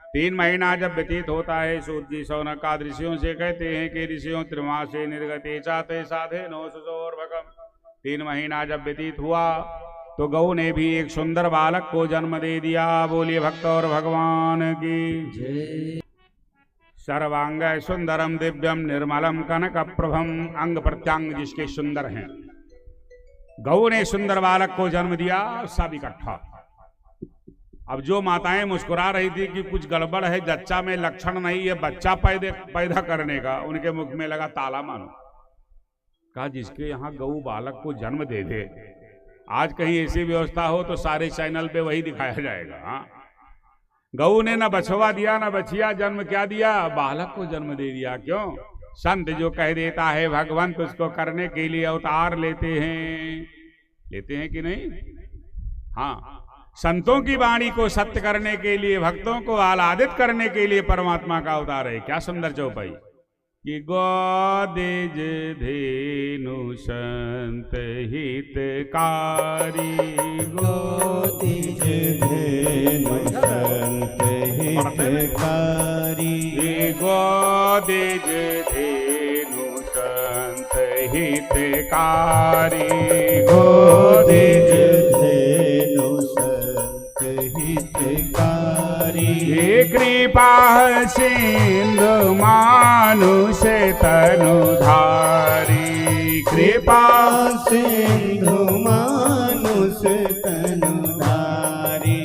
3 महीना जब व्यतीत होता है, सूत जी शौनक का ऋषियों से कहते हैं कि ऋषियों त्रिमासे निर्गते चाते साधे नो सुजोर्भकम। 3 महीना जब व्यतीत हुआ तो गौ ने भी एक सुंदर बालक को जन्म दे दिया। बोलिए भक्त और भगवान की। सर्वांग सुंदरम दिव्यम निर्मलम कनक प्रभम, अंग प्रत्यांग जिसके सुंदर हैं। गौ ने सुंदर बालक को जन्म दिया, सब इकट्ठा। अब जो माताएं मुस्कुरा रही थी कि कुछ गड़बड़ है, जच्चा में लक्षण नहीं है बच्चा पैदा करने का, उनके मुख में लगा ताला मानो। कहा जिसके यहाँ गौ बालक को जन्म दे दे, आज कहीं ऐसी व्यवस्था हो तो सारे चैनल पे वही दिखाया जाएगा। हाँ, गऊ ने न बछवा दिया न बछिया, जन्म क्या दिया, बालक को जन्म दे दिया। क्यों? संत जो कह देता है भगवंत उसको करने के लिए अवतार लेते हैं कि नहीं? हाँ, संतों की वाणी को सत्य करने के लिए, भक्तों को आह्लादित करने के लिए परमात्मा का अवतार है। क्या सुंदर चौपाई कि गोदिज धेनु संत हितकारी, गोदिज धेनु संत हितकारी, गोदिज धेनु संत हितकारी, गोदिज धेनु संत हितकारी। कृपा सिंधु मानुष तनुधारी, कृपा सिंधु मानुष तनुधारी,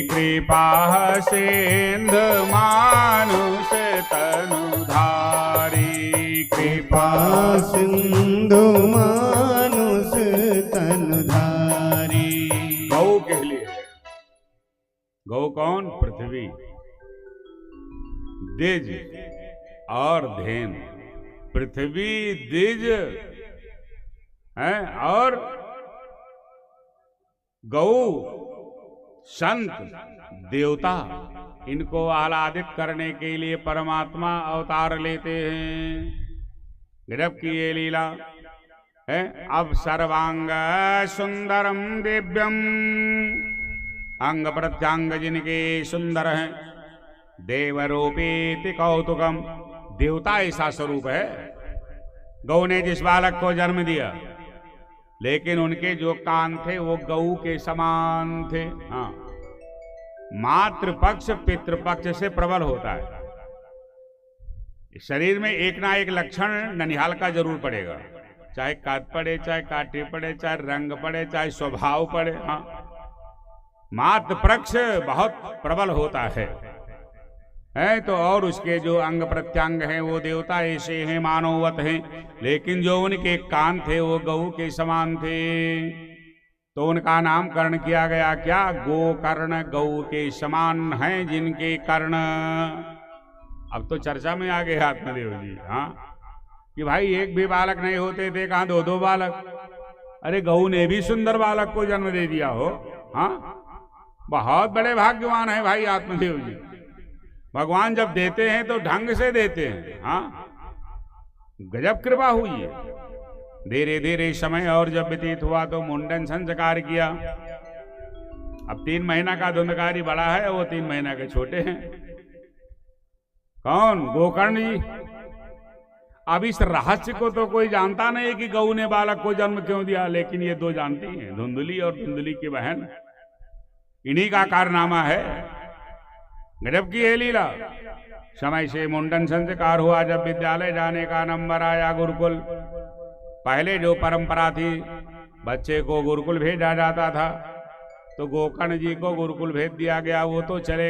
कृपा सिंधु मानुष तनुधारी, कृपा सिंधु मानुष तनुधारी। गौ के लिए, गौ कौन? पृथ्वी, द्विज और धेन। पृथ्वी, द्विज है और गौ, संत, देवता, इनको आह्लादित करने के लिए परमात्मा अवतार लेते हैं। गजब की ये लीला है। अब सर्वांग सुंदरम दिव्यम, अंग प्रत्यांग जिनके सुंदर हैं, देवरूपेति कौतुकम, देवता ऐसा स्वरूप है। गौ ने जिस बालक को जन्म दिया, लेकिन उनके जो कान थे वो गौ के समान थे। हाँ, मातृपक्ष पितृपक्ष से प्रबल होता है। इस शरीर में एक ना एक लक्षण ननिहाल का जरूर पड़ेगा, चाहे काट पड़े, चाहे काटे पड़े, चाहे रंग पड़े, चाहे स्वभाव पड़े। हाँ, मातृपक्ष बहुत प्रबल होता है तो और उसके जो अंग प्रत्यांग हैं वो देवता ऐसे हैं, मानववत हैं, लेकिन जो उनके कान थे वो गऊ के समान थे, तो उनका नामकरण किया गया। क्या? गोकर्ण, गऊ के समान हैं जिनके कर्ण। अब तो चर्चा में आ गए आत्मदेव जी। हाँ, कि भाई एक भी बालक नहीं होते थे, कहाँ 2-2 बालक। अरे गऊ ने भी सुंदर बालक को जन्म दे दिया हो। हाँ, बहुत बड़े भाग्यवान है भाई आत्मदेव जी। भगवान जब देते हैं तो ढंग से देते हैं। हाँ, गजब कृपा हुई है। धीरे धीरे समय और जब व्यतीत हुआ तो मुंडन संस्कार किया। अब 3 महीना का धुंधकारी बड़ा है, वो 3 महीना के छोटे हैं। कौन? गोकर्ण जी। अब इस रहस्य को तो कोई जानता नहीं कि गऊ ने बालक को जन्म क्यों दिया, लेकिन ये 2 जानती हैं, धुंधली और धुंधली की बहन। इन्हीं का कारनामा है। गजब की है लीला। समय से मुंडन संस्कार हुआ। जब विद्यालय जाने का नंबर आया, गुरुकुल, पहले जो परंपरा थी बच्चे को गुरुकुल भेजा जाता था, तो गोकर्ण जी को गुरुकुल भेज दिया गया। वो तो चले